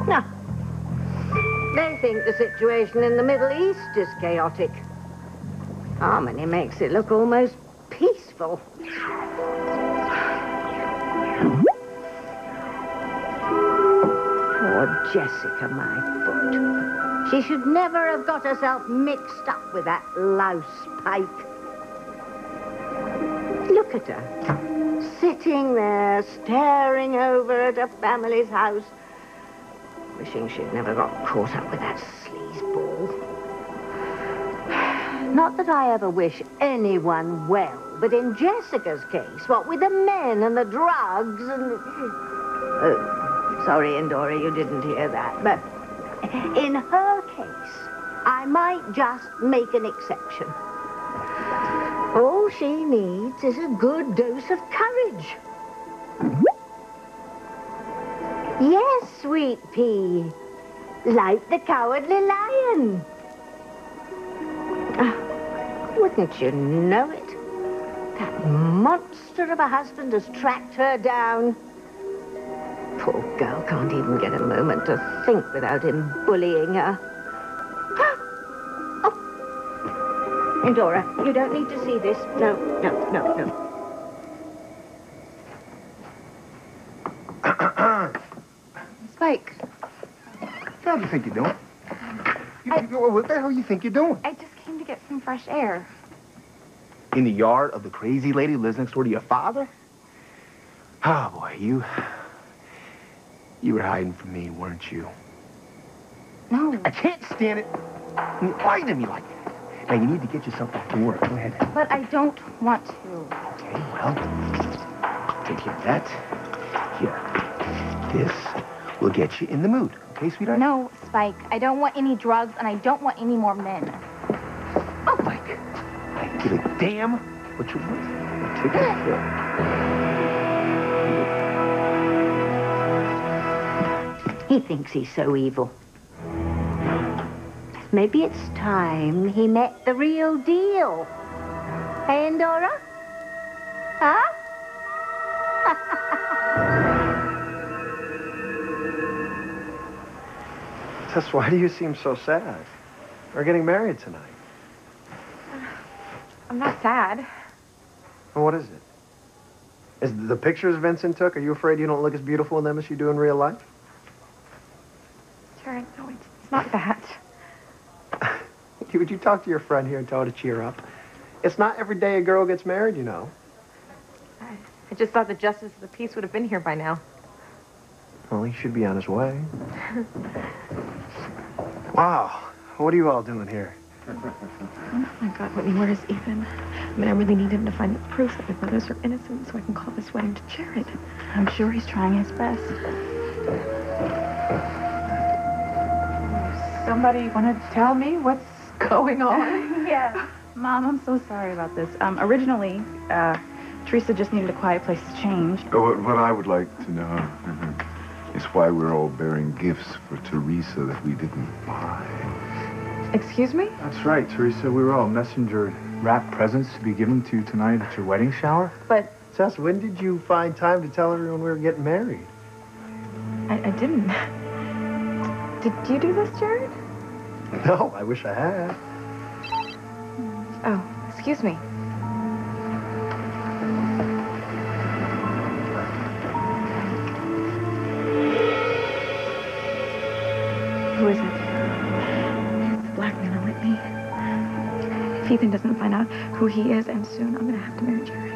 No. They think the situation in the Middle East is chaotic. Harmony makes it look almost peaceful. Poor Jessica, my foot. She should never have got herself mixed up with that louse Pike. Look at her, sitting there, staring over at her family's house, wishing she'd never got caught up with that sleazeball. Not that I ever wish anyone well, but in Jessica's case, what with the men and the drugs and... Oh, sorry, Endora, you didn't hear that, but in her case, I might just make an exception. All she needs is a good dose of courage. Yes, sweet pea. Like the Cowardly Lion. Wouldn't you know it? That monster of a husband has tracked her down. Poor girl can't even get a moment to think without him bullying her. Oh. Endora, you don't need to see this. No. Spike. What do you think you're doing? What the hell do you think you're doing? I just came to get some fresh air. In the yard of the crazy lady who lives next door to your father? Oh, boy, you were hiding from me, weren't you? No. I can't stand it. You lie to me like that. Now, you need to get yourself back to work. Go ahead. But I don't want to. Okay, well, take care of that. Here. This will get you in the mood. Okay, sweetheart? No, Spike. I don't want any drugs, and I don't want any more men. Oh, Mike. I give a damn what you want. Take it. He thinks he's so evil. Maybe it's time he met the real deal. Hey, Endora? Huh? Tess, why do you seem so sad? We're getting married tonight. I'm not sad. Well, what is it? Is the pictures Vincent took, are you afraid you don't look as beautiful in them as you do in real life? Sharon, no, it's not that. Would you talk to your friend here and tell her to cheer up? It's not every day a girl gets married, you know. I just thought the Justice of the Peace would have been here by now. Well, he should be on his way. Wow. What are you all doing here? Oh, my God, Whitney, where is Ethan? I mean, I really need him to find proof that my brothers are innocent so I can call this wedding to Jared. I'm sure he's trying his best. Somebody want to tell me what's going on? Yeah. Mom, I'm so sorry about this. Originally, Teresa just needed a quiet place to change. What I would like to know is why we're all bearing gifts for Teresa that we didn't buy. Excuse me? That's right, Teresa. We were all messenger wrapped presents to be given to you tonight at your wedding shower. But... Tess, when did you find time to tell everyone we were getting married? I didn't. Did you do this, Jared? No, I wish I had. Oh, excuse me. Who is it? It's blackmailer Whitney. If Ethan doesn't find out who he is, and soon, I'm gonna have to marry Jared.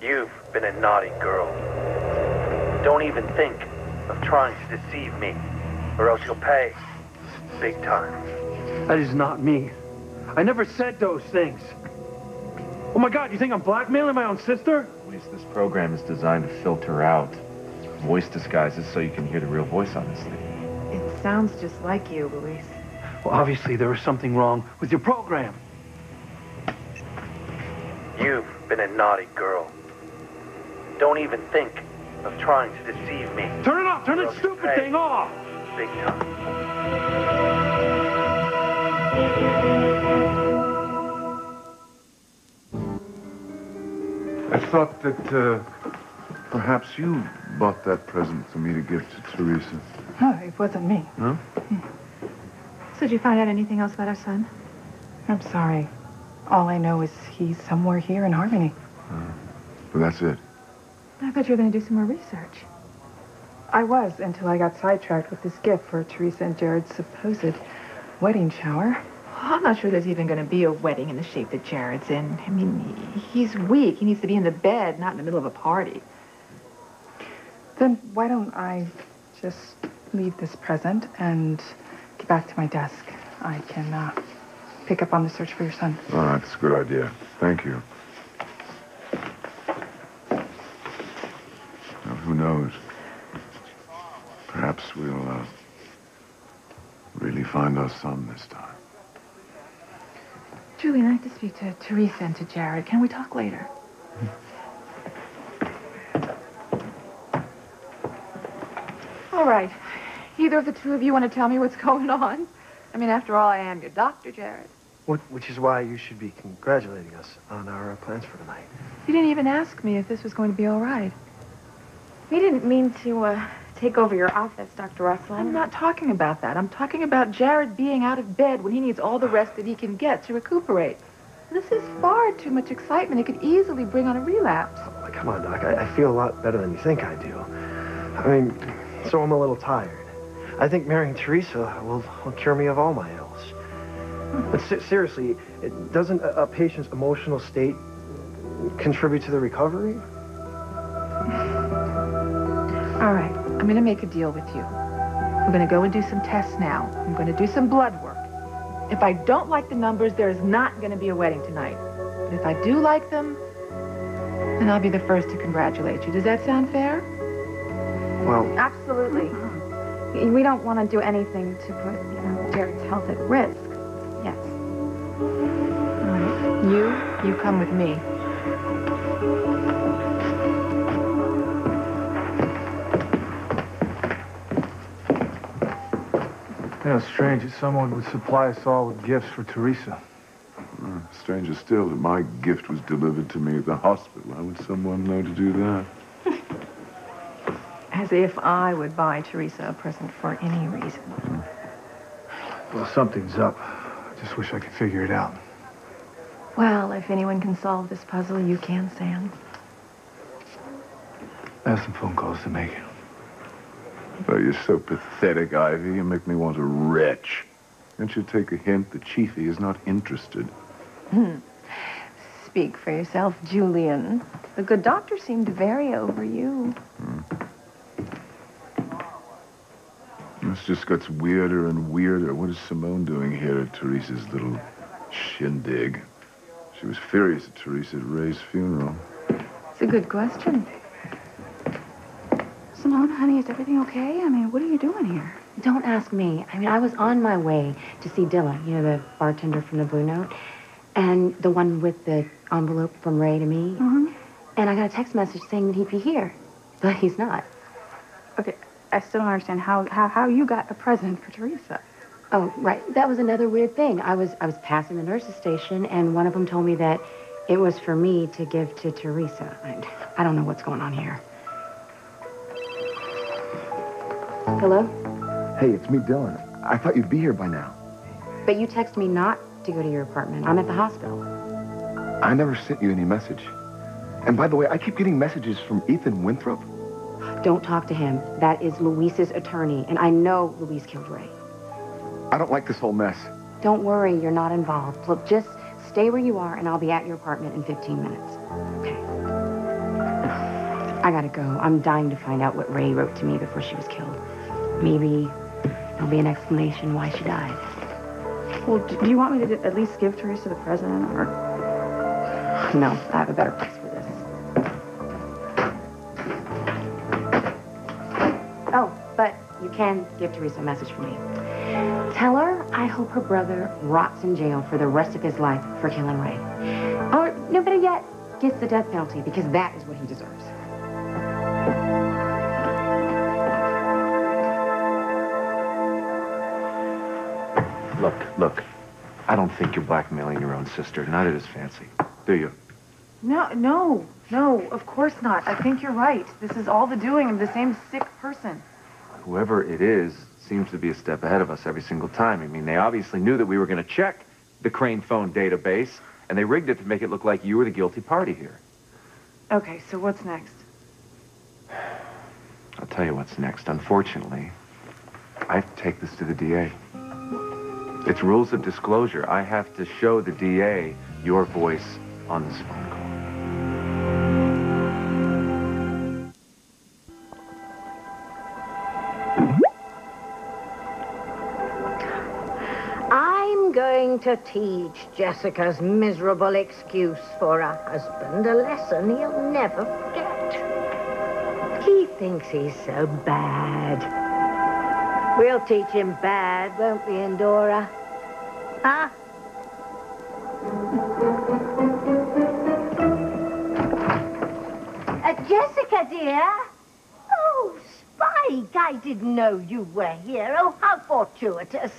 You've been a naughty girl. Don't even think of trying to deceive me, or else you'll pay big time. That is not me. I never said those things. Oh my God, you think I'm blackmailing my own sister? Luis, this program is designed to filter out voice disguises so you can hear the real voice on this thing. It sounds just like you, Luis. Well, obviously there was something wrong with your program. You've been a naughty girl. Don't even think of trying to deceive me. Turn it off! Turn that stupid thing off! Big time. thought that perhaps you bought that present for me to give to Teresa. No, it wasn't me. No? So did you find out anything else about our son? I'm sorry. All I know is he's somewhere here in Harmony. Well, that's it. I thought you were going to do some more research. I was, until I got sidetracked with this gift for Teresa and Jared's supposed wedding shower. I'm not sure there's even going to be a wedding in the shape that Jared's in. I mean, he's weak. He needs to be in the bed, not in the middle of a party. Then why don't I just leave this present and get back to my desk? I can pick up on the search for your son. All right, that's a good idea. Thank you. Now, who knows? Perhaps we'll really find our son this time. Julie, I have to speak to Teresa and to Jared. Can we talk later? All right. Either of the two of you want to tell me what's going on? I mean, after all, I am your doctor, Jared. Which is why you should be congratulating us on our plans for tonight. You didn't even ask me if this was going to be all right. We didn't mean to, take over your office, Dr. Russell. I'm not talking about that. I'm talking about Jared being out of bed when he needs all the rest that he can get to recuperate. This is far too much excitement. It could easily bring on a relapse. Oh, come on, Doc. I feel a lot better than you think I do. I mean, so I'm a little tired. I think marrying Teresa will cure me of all my ills. But seriously, doesn't a patient's emotional state contribute to the recovery? All right, I'm going to make a deal with you. We're going to go and do some tests now. I'm going to do some blood work. If I don't like the numbers, there is not going to be a wedding tonight. But if I do like them, then I'll be the first to congratulate you. Does that sound fair? Well, Absolutely. We don't want to do anything to put, Jared's health at risk. Yes. All right. You come with me. You know, strange that someone would supply us all with gifts for Teresa. Stranger still that my gift was delivered to me at the hospital. How would someone know to do that? As if I would buy Teresa a present for any reason. Well, something's up. I just wish I could figure it out. Well, if anyone can solve this puzzle, you can, Sam. I have some phone calls to make. Oh, you're so pathetic, Ivy. You make me want to retch. Can't you take a hint? The Chiefy is not interested. Speak for yourself, Julian. The good doctor seemed to vary over you. This just gets weirder and weirder. What is Simone doing here at Teresa's little shindig? She was furious at Teresa at Ray's funeral. It's a good question. Simone, honey, is everything okay? I mean, what are you doing here? Don't ask me. I mean, I was on my way to see Dilla, you know, the bartender from the Blue Note, and the one with the envelope from Ray to me. And I got a text message saying that he'd be here, but he's not. Okay, I still don't understand how you got a present for Teresa. Oh, right. That was another weird thing. I was passing the nurse's station, and one of them told me that it was for me to give to Teresa. I don't know what's going on here. Hello? Hey, it's me, Dylan. I thought you'd be here by now. But you texted me not to go to your apartment. I'm at the hospital. I never sent you any message. And by the way, I keep getting messages from Ethan Winthrop. Don't talk to him. That is Luis's attorney, and I know Luis killed Ray. I don't like this whole mess. Don't worry, you're not involved. Look, just stay where you are, and I'll be at your apartment in 15 minutes. Okay. I gotta go. I'm dying to find out what Ray wrote to me before she was killed. Maybe there'll be an explanation why she died. Well, do you want me to at least give Teresa the present, or? No, I have a better place for this. Oh, but you can give Teresa a message for me. Tell her I hope her brother rots in jail for the rest of his life for killing Ray. Or, no, better yet, gets the death penalty, because that is what he deserves. Look. I don't think you're blackmailing your own sister. Neither does Fancy. Do you? No. No, of course not. I think you're right. This is all the doing of the same sick person. Whoever it is seems to be a step ahead of us every single time. I mean, they obviously knew that we were going to check the Crane phone database, and they rigged it to make it look like you were the guilty party here. Okay, so what's next? I'll tell you what's next. Unfortunately, I have to take this to the DA. It's rules of disclosure. I have to show the DA your voice on this phone call. I'm going to teach Jessica's miserable excuse for her husband a lesson he'll never forget. He thinks he's so bad. We'll teach him bad, won't we, Endora? Huh? Jessica, dear? Oh, Spike, I didn't know you were here. Oh, how fortuitous.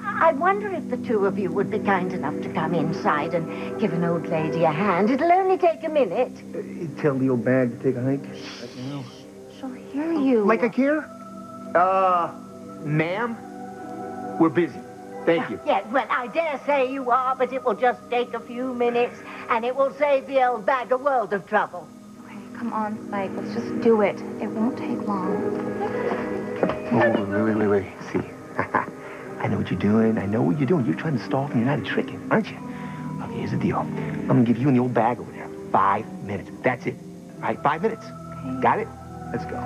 I wonder if the two of you would be kind enough to come inside and give an old lady a hand. It'll only take a minute. Tell the old bag to take a hike. Right now. She'll hear you. Like I care? Ma'am? We're busy. Thank you. Yeah, well, I dare say you are, but it will just take a few minutes, and it will save the old bag a world of trouble. Okay, come on, Spike. Let's just do it. It won't take long. Oh, wait. See, I know what you're doing. I know what you're doing. You're trying to stall from United tricking, aren't you? Okay, here's the deal. I'm going to give you and the old bag over there 5 minutes. That's it. All right, 5 minutes. Okay. Got it? Let's go.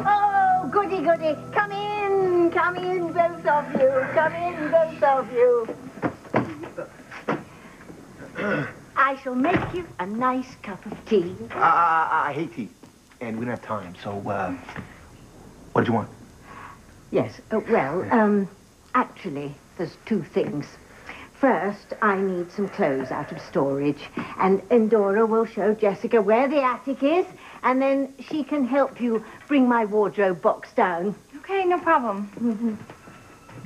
Oh, goody. Come in, both of you. Come in, both of you. I shall make you a nice cup of tea. I hate tea, and we don't have time, so, what did you want? Yes, actually, there's two things. First, I need some clothes out of storage, and Endora will show Jessica where the attic is, and then she can help you bring my wardrobe box down. Okay, no problem. Mm-hmm.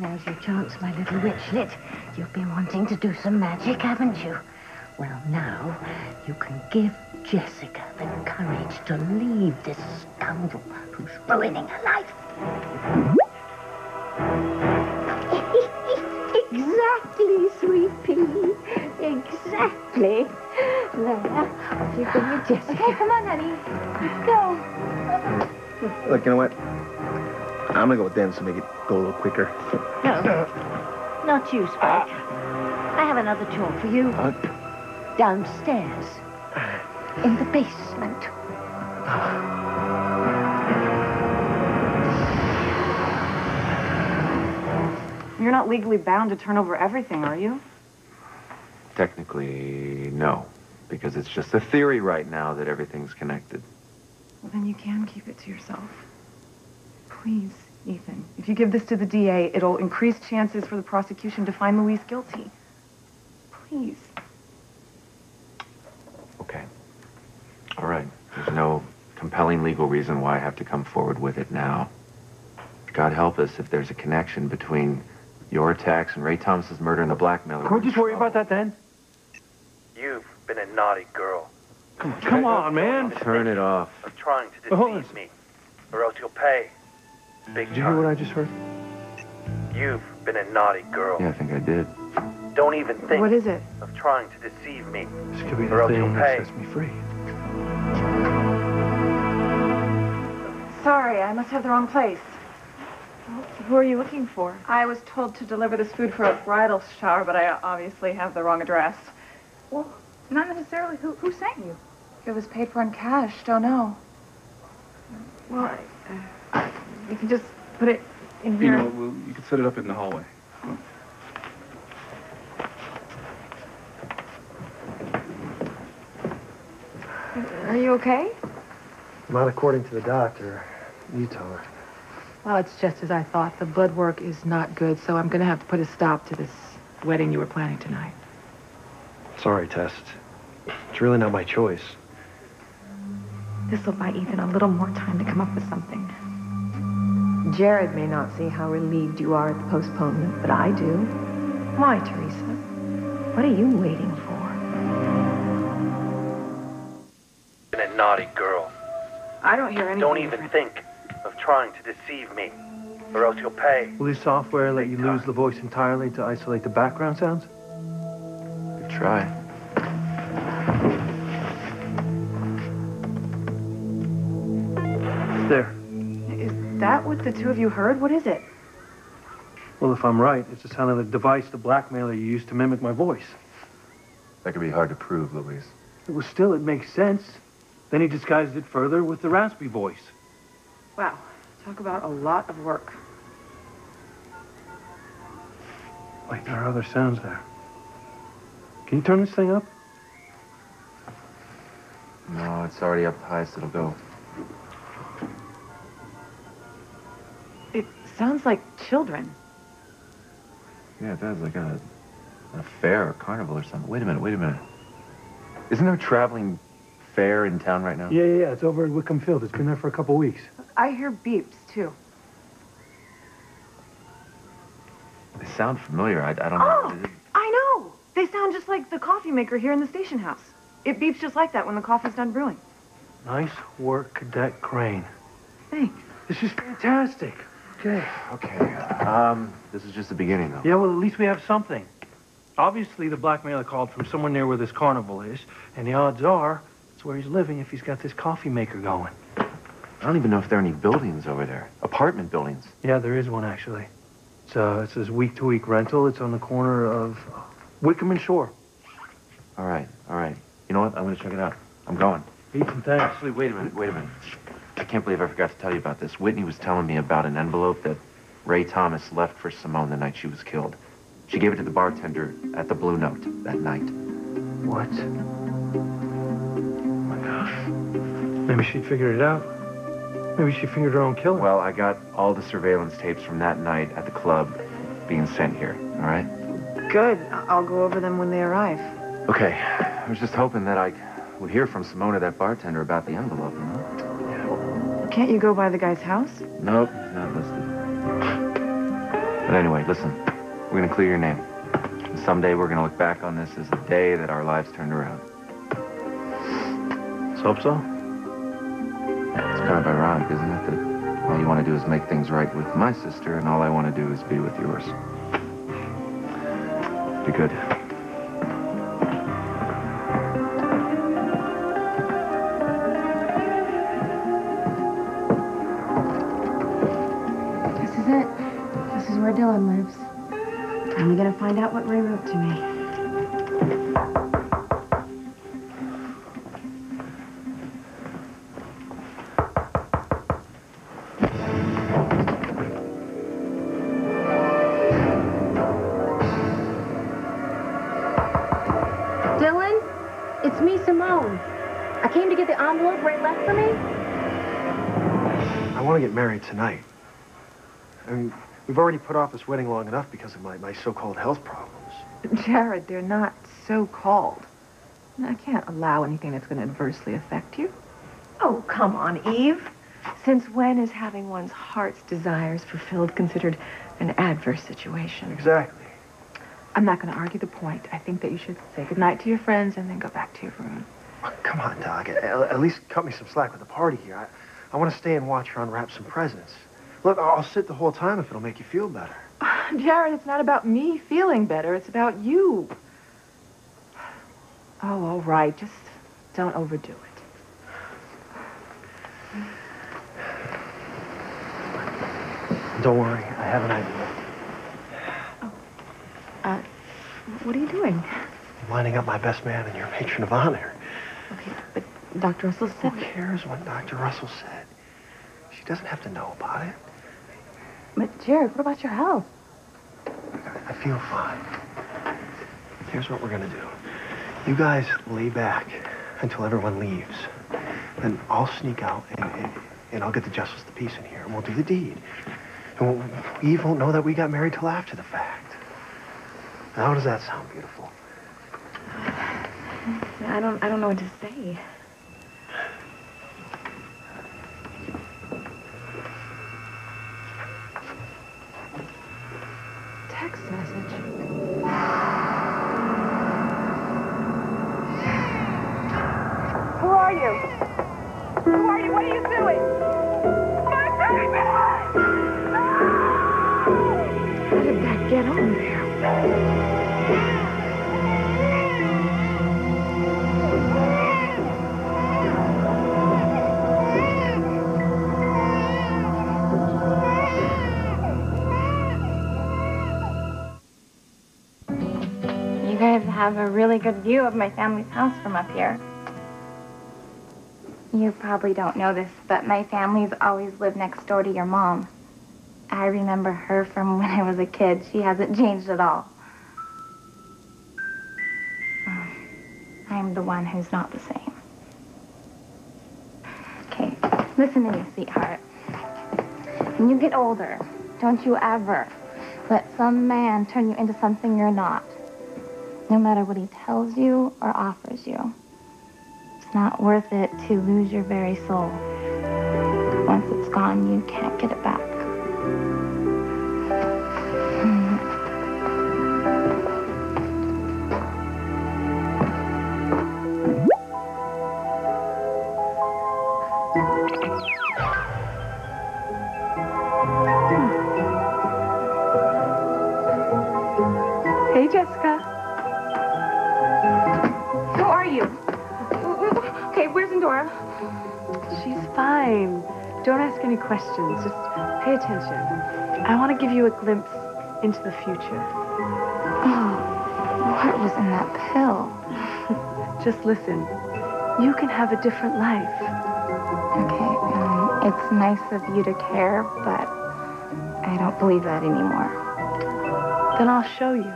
Now's your chance, my little witchlet. You've been wanting to do some magic, haven't you? Well, now you can give Jessica the courage to leave this scoundrel who's ruining her life. Exactly, sweet pea. Exactly. There. Off you go with Jessica. Okay, come on, honey. Let's go. Look, you know what? I'm gonna go with them to make it go a little quicker. No, not you, Spike. I have another chore for you. Downstairs. In the basement. You're not legally bound to turn over everything, are you? Technically, no. Because it's just a theory right now that everything's connected. Well, then you can keep it to yourself. Please, Ethan. If you give this to the DA, it'll increase chances for the prosecution to find Louise guilty. Please. Okay. All right. There's no compelling legal reason why I have to come forward with it now. God help us if there's a connection between your attacks and Ray Thomas's murder and the blackmailer. Can't we just worry about that then? You've been a naughty girl. Come on, man. Turn it off. Of trying to deceive me, or else you'll pay. Big Did you hear what I just heard? You've been a naughty girl. Yeah, I think I did. Don't even think What is it? of trying to deceive me, This could be or the else you'll thing pay. that sets me free. Sorry, I must have the wrong place. Who are you looking for? I was told to deliver this food for a bridal shower, but I obviously have the wrong address. Well, not necessarily. Who sent you? It was paid for in cash. Don't know. Well, you can just put it in here. You can set it up in the hallway. Are you okay? Not according to the doctor. You tell her. Well, it's just as I thought. The blood work is not good, so I'm going to have to put a stop to this wedding you were planning tonight. Sorry, Tess. It's really not my choice. This will buy Ethan a little more time to come up with something. Jared may not see how relieved you are at the postponement, but I do. Why, Teresa? What are you waiting for? naughty girl. I don't hear anything. Don't even think of trying to deceive me, or else you'll pay. Will this software let you lose the voice entirely to isolate the background sounds? Good try. There. Is that what the two of you heard? What is it? Well, if I'm right, it's the sound of the device the blackmailer used to mimic my voice. That could be hard to prove, Louise. It makes sense. Then he disguised it further with the raspy voice. Wow. Talk about a lot of work. Wait, there are other sounds there. Can you turn this thing up? No, it's already up the highest it'll go. It sounds like children. Yeah, it does, like a fair or carnival or something. Wait a minute. Isn't there a traveling fair in town right now? Yeah. It's over at Wickham Field. It's been there for a couple weeks. I hear beeps, too. They sound familiar. I don't know what it is. I know! They sound just like the coffee maker here in the station house. It beeps just like that when the coffee's done brewing. Nice work, Cadet Crane. Thanks. This is fantastic. Okay. This is just the beginning, though. Yeah, well, at least we have something. Obviously, the blackmailer called from somewhere near where this carnival is, and the odds are it's where he's living if he's got this coffee maker going. I don't even know if there are any buildings over there. Apartment buildings. Yeah, there is one, actually. It says week-to-week rental. It's on the corner of Wickham and Shore. All right. You know what? I'm going to check it out. I'm going. Ethan, thanks. Actually, wait a minute. I can't believe I forgot to tell you about this. Whitney was telling me about an envelope that Ray Thomas left for Simone the night she was killed. She gave it to the bartender at the Blue Note that night. What? Oh, my gosh. Maybe she'd figured it out. Maybe she fingered her own killer. Well, I got all the surveillance tapes from that night at the club being sent here, all right? Good. I'll go over them when they arrive. Okay. I was just hoping that I would hear from Simone, that bartender, about the envelope, you know? Can't you go by the guy's house? Nope, not listed. But anyway, listen. We're going to clear your name. And someday we're going to look back on this as the day that our lives turned around. Let's hope so. It's kind of ironic, isn't it, that all you want to do is make things right with my sister, and all I want to do is be with yours. Be good. This is it. This is where Dylan lives. I'm gonna find out what Ray wrote to me. Dylan, it's me, Simone. I came to get the envelope Ray left for me. I want to get married tonight. I mean, we've already put off this wedding long enough because of my so-called health problems. Jared, they're not so-called. I can't allow anything that's going to adversely affect you. Oh, come on, Eve. Since when is having one's heart's desires fulfilled considered an adverse situation? Exactly. I'm not going to argue the point. I think that you should say goodnight to your friends and then go back to your room. Oh, come on, Doc. At least cut me some slack with the party here. I want to stay and watch her unwrap some presents. Look, I'll sit the whole time if it'll make you feel better. Jared, it's not about me feeling better. It's about you. Oh, all right. Just don't overdo it. Don't worry. I have an idea. What are you doing? I'm lining up my best man and your matron of honor. Okay, but Dr. Russell said... Who cares what Dr. Russell said? She doesn't have to know about it. But, Jared, what about your health? I feel fine. Here's what we're gonna do. You guys lay back until everyone leaves. Then I'll sneak out and I'll get the justice of the peace in here and we'll do the deed. And Eve won't know that we got married till after the fact. Now, how does that sound, beautiful? I don't know what to say. Text message. Who are you? What are you doing? My baby! How did that get on there? You guys have a really good view of my family's house from up here. You probably don't know this, but my family's always lived next door to your mom. I remember her from when I was a kid. She hasn't changed at all. I'm the one who's not the same. Okay, listen to me, sweetheart. When you get older, don't you ever let some man turn you into something you're not. No matter what he tells you or offers you. It's not worth it to lose your very soul. Once it's gone, you can't get it back. Hey, Jessica. Who are you? Okay, where's Endora? She's fine. Don't ask any questions. Just pay attention. I want to give you a glimpse into the future. Oh, what was in that pill? Just listen. You can have a different life. Okay, it's nice of you to care, but I don't believe that anymore. Then I'll show you.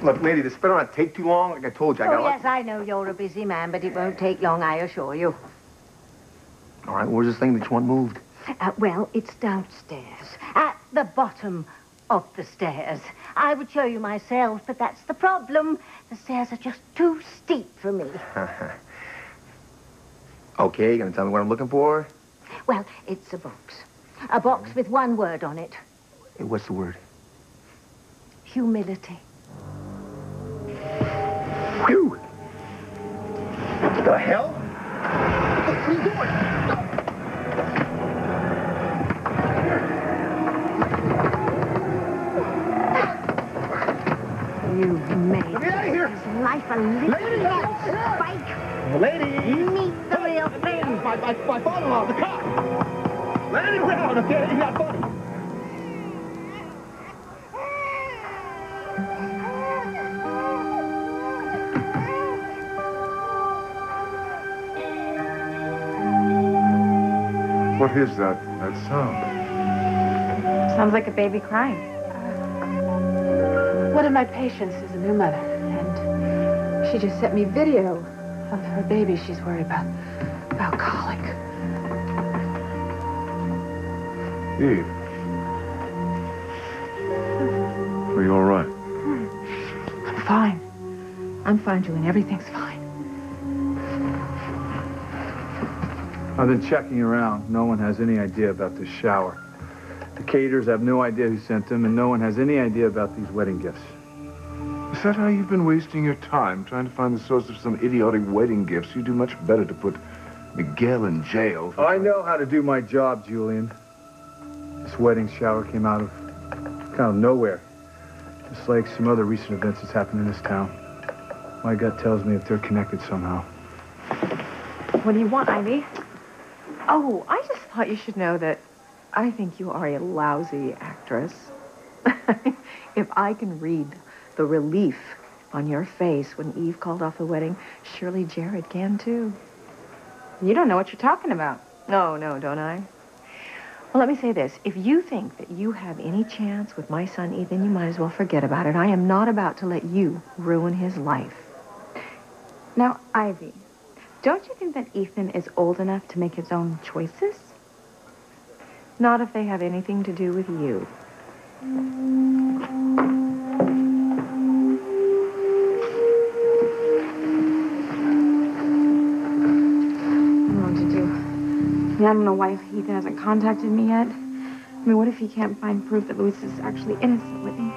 Look, lady, this better not take too long. Like I told you, I got... Oh, yes, I know you're a busy man, but it won't take long, I assure you. All right, where's this thing that you want moved? Well, it's downstairs, at the bottom of the stairs. I would show you myself, but that's the problem. The stairs are just too steep for me. Okay, you gonna tell me what I'm looking for? Well, it's a box. A box with one word on it. Hey, what's the word? Humility. Phew! What the hell? What are you doing? You've made Get out of here! his life a little spike. Lady! Meet the real thing. My father-in-law, the cop! Let him down, okay? He's not funny. What is that sound? Sounds like a baby crying. One of my patients is a new mother, and she just sent me video of her baby she's worried about colic. Eve. Are you all right? I'm fine. I'm fine, Julian. Everything's fine. I've been checking around. No one has any idea about this shower. The caterers have no idea who sent them, and no one has any idea about these wedding gifts. Is that how you've been wasting your time, trying to find the source of some idiotic wedding gifts? You do much better to put Miguel in jail. I know how to do my job, Julian. This wedding shower came out of kind of nowhere. Just like some other recent events that's happened in this town. My gut tells me that they're connected somehow. What do you want, Ivy? Oh, I just thought you should know that I think you are a lousy actress. If I can read the relief on your face when Eve called off the wedding, surely Jared can too. You don't know what you're talking about. No, don't I? Well, let me say this. If you think that you have any chance with my son, Ethan, you might as well forget about it. I am not about to let you ruin his life. Now, Ivy, don't you think that Ethan is old enough to make his own choices? Not if they have anything to do with you. I don't know why Ethan hasn't contacted me yet. I mean, what if he can't find proof that Luis is actually innocent, Whitney?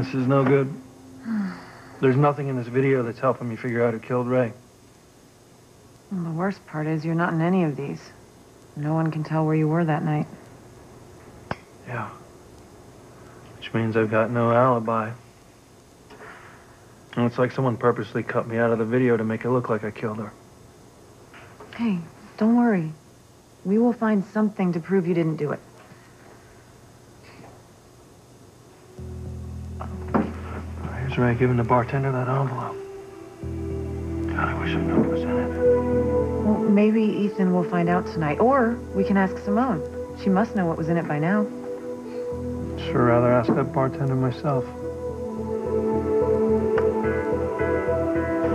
This is no good. There's nothing in this video that's helping me figure out who killed Ray. Well, the worst part is you're not in any of these. No one can tell where you were that night. Yeah. Which means I've got no alibi. And it's like someone purposely cut me out of the video to make it look like I killed her. Hey, don't worry. We will find something to prove you didn't do it. Here's Ray giving the bartender that envelope. God, I wish I knew what was in it. Well, maybe Ethan will find out tonight. Or we can ask Simone. She must know what was in it by now. Sure rather ask that bartender myself.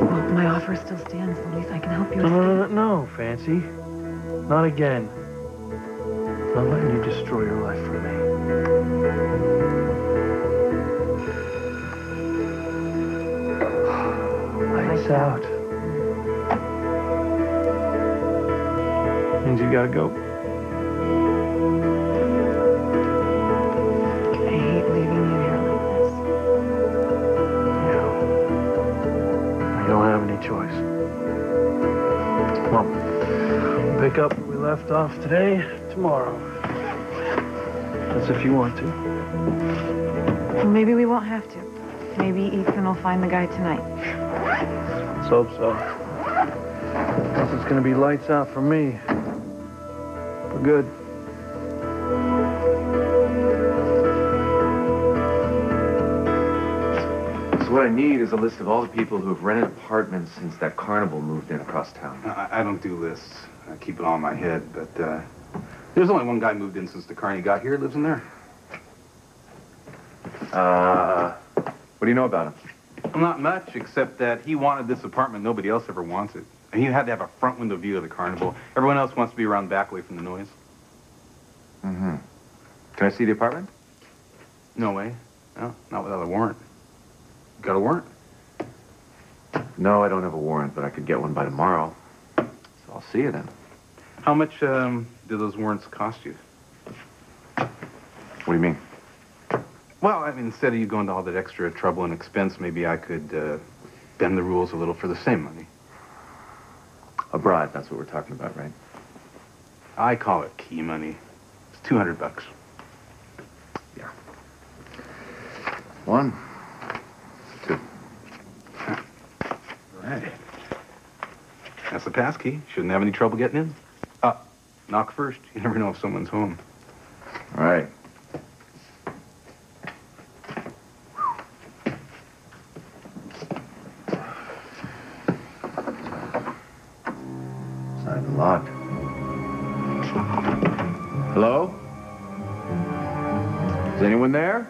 Well, my offer still stands, Luis. I can help you. No, Fancy. Not again. I'm not letting you destroy your life for me. Lights out. Means you gotta go. I hate leaving you here like this. Yeah. You don't have any choice. Come on. We'll pick up where we left off today, tomorrow. That's if you want to. Well, maybe we won't have to. Maybe Ethan will find the guy tonight. Let's hope so. Guess it's gonna be lights out for me. For good. So what I need is a list of all the people who have rented apartments since that carnival moved in across town. I don't do lists. I keep it all in my head, but there's only one guy moved in since the Carney got here. Lives in there. What do you know about him? Not much, except that he wanted this apartment. Nobody else ever wants it. And he had to have a front window view of the carnival. Everyone else wants to be around back away from the noise. Mm-hmm. Can I see the apartment? No way. No, not without a warrant. Got a warrant? No, I don't have a warrant, but I could get one by tomorrow. So I'll see you then. How much do those warrants cost you? What do you mean? Well, I mean, instead of you going to all that extra trouble and expense, maybe I could bend the rules a little for the same money. A bribe, that's what we're talking about, right? I call it key money. It's $200. Yeah. 1, 2. Right. That's the pass key. Shouldn't have any trouble getting in. Knock first. You never know if someone's home. All right. Side locked. Hello? Is anyone there?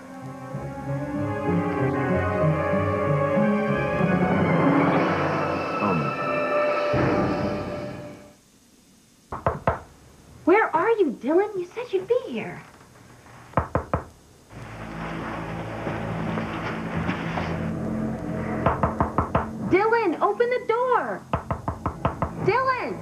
Where are you, Dylan? You said you'd be here. Dylan, open the door. Dylan!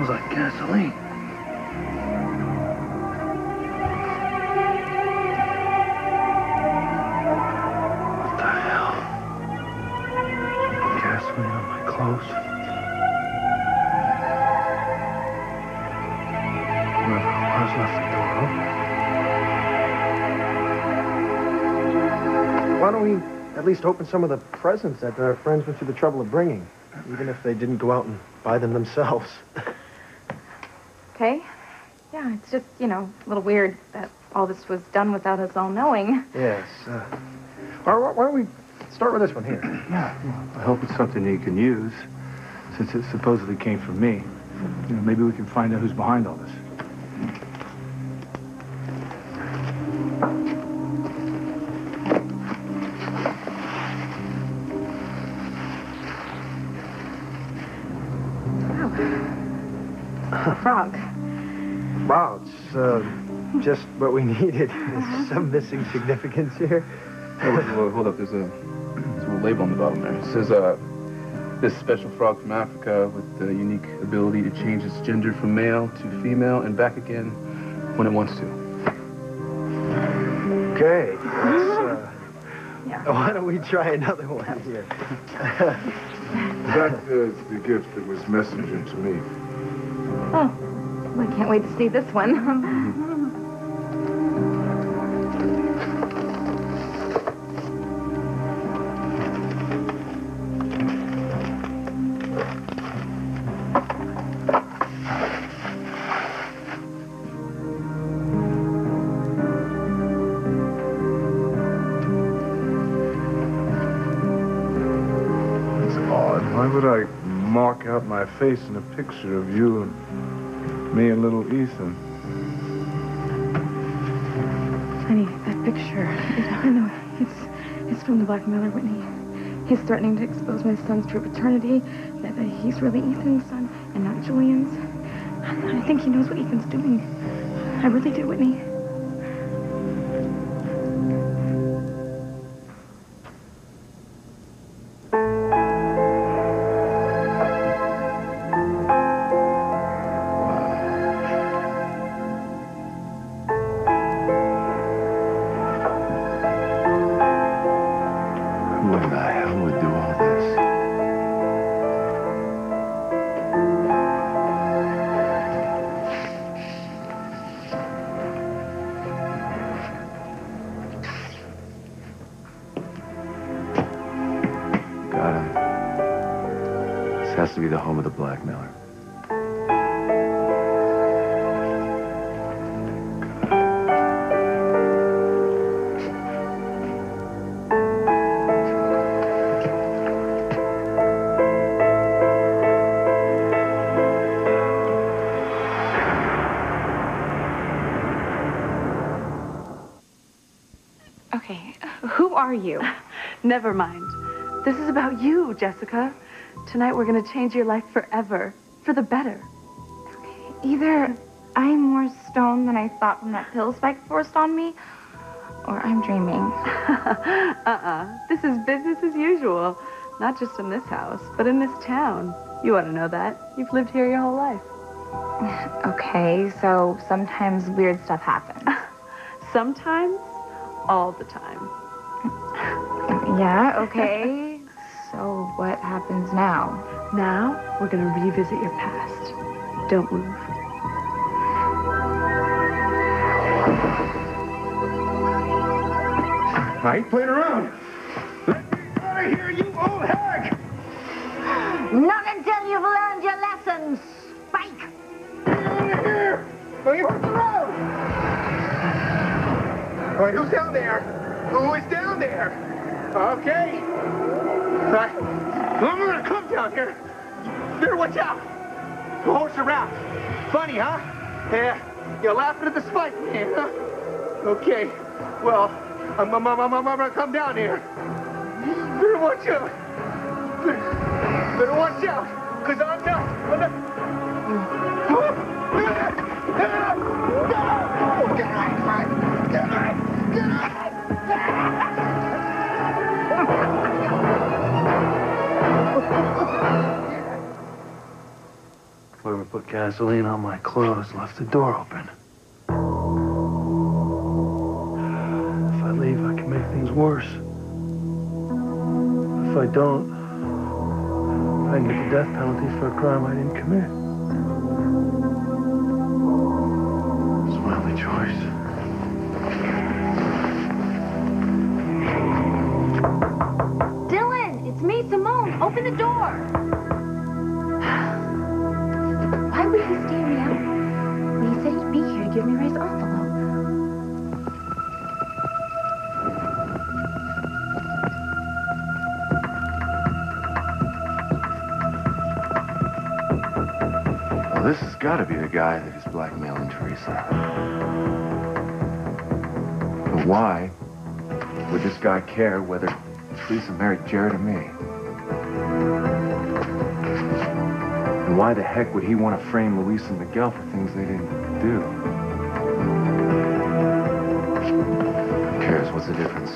Smells like gasoline. What the hell? Gasoline on my clothes. Whoever it was left the door open. Why don't we at least open some of the presents that our friends went through the trouble of bringing, even if they didn't go out and buy them themselves? Okay? Yeah, it's just, a little weird that all this was done without us all knowing. Yes. Why don't we start with this one here? Yeah, I hope it's something you can use, since it supposedly came from me. You know, maybe we can find out who's behind all this. A frog. Wow, it's just what we needed. Is some missing significance here? Oh, hold up. There's a little label on the bottom there. It says, this special frog from Africa with the unique ability to change its gender from male to female and back again when it wants to. Okay, let's, why don't we try another one here? That is the gift that was messengered to me. Oh, well, I can't wait to see this one. Why would I mark out my face in a picture of you and me and little Ethan? Honey, that picture, I know, it's from the blackmailer, Whitney. He's threatening to expose my son's true paternity, that he's really Ethan's son and not Julian's. I think he knows what Ethan's doing. I really do, Whitney. Has to be the home of the blackmailer. Okay, who are you? Never mind. This is about you, Jessica. Tonight we're going to change your life forever. For the better. Either I'm more stoned than I thought when that pill spike forced on me, or I'm dreaming. This is business as usual. Not just in this house, but in this town. You ought to know that. You've lived here your whole life. Okay, so sometimes weird stuff happens. Sometimes? All the time. Yeah, okay. So what happens now? Now, we're going to revisit your past. Don't move. I ain't playing around. Let me out of here, you old hag! Not until you've learned your lessons, Spike! Get out of here! Or you hurt the road! All right, who's down there? Who is down there? Okay. All right. I'm gonna come down here. Better watch out. The horse around. Funny, huh? Yeah. You're laughing at the Spike man, huh? Okay. Well, I'm gonna come down here. Better watch out. Better watch out, because I'm not. Whoever put gasoline on my clothes left the door open. If I leave, I can make things worse. If I don't, I can get the death penalty for a crime I didn't commit. It's my only choice. Dylan, it's me, Simone. Open the door. Why would he steal me out? Well, he said he'd be here to give me Ray's envelope. this has got to be the guy that is blackmailing Teresa. But why would this guy care whether Teresa married Jared or me? And why the heck would he want to frame Luis and Miguel for things they didn't do? Who cares? What's the difference?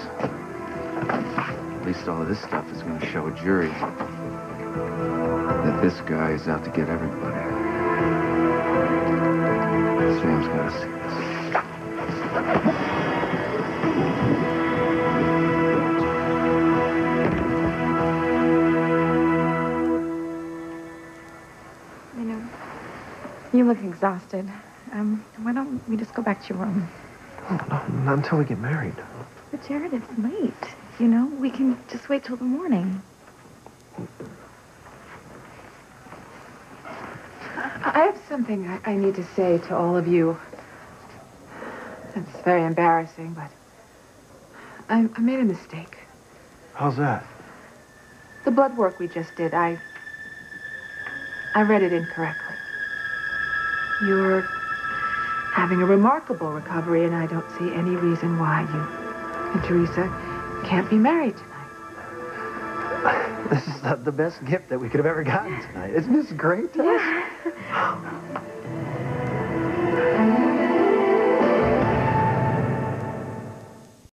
At least all of this stuff is going to show a jury that this guy is out to get everybody. Sam's got to see this. You look exhausted. Why don't we just go back to your room? Oh, no, not until we get married. But Jared, it's late. You know, we can just wait till the morning. I have something I need to say to all of you. It's very embarrassing, but I made a mistake. How's that? The blood work we just did, I read it incorrectly. You're having a remarkable recovery, and I don't see any reason why you and Teresa can't be married tonight. This is the best gift that we could have ever gotten tonight. Isn't this great, Tess? Yeah.